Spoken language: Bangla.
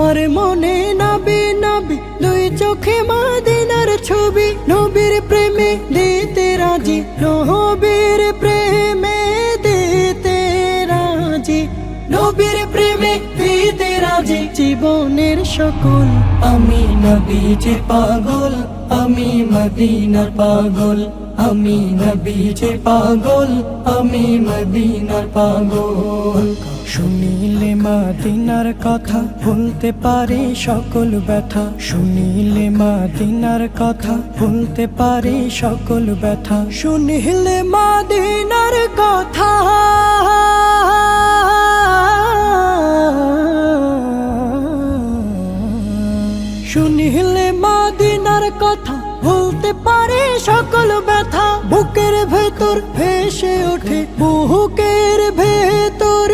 আমার মনে নবী নবী দুই চোখে মদিনার ছবি, নবীর প্রেমে দিতে রাজি, নবীর প্রেমে দিতে রাজি, নবীর প্রেমে দিতে রাজি। জীবনের সকল আমি নবীজির পাগল, আমি মদিনার পাগল, আমি নবীজির পাগল, আমি মদিনার পাগল। শুনিলে মদিনার কথা ভুলতে পারি সকল ব্যথা, শুনিলে মদিনার কথা ভুলতে পারি সকল ব্যথা, শুনিলে মদিনার কথা শুনিলে মদিনার কথা ভুলতে পারি সকল ব্যথা। বুকের ভেতর ভেসে ওঠে, বুকের ভেতর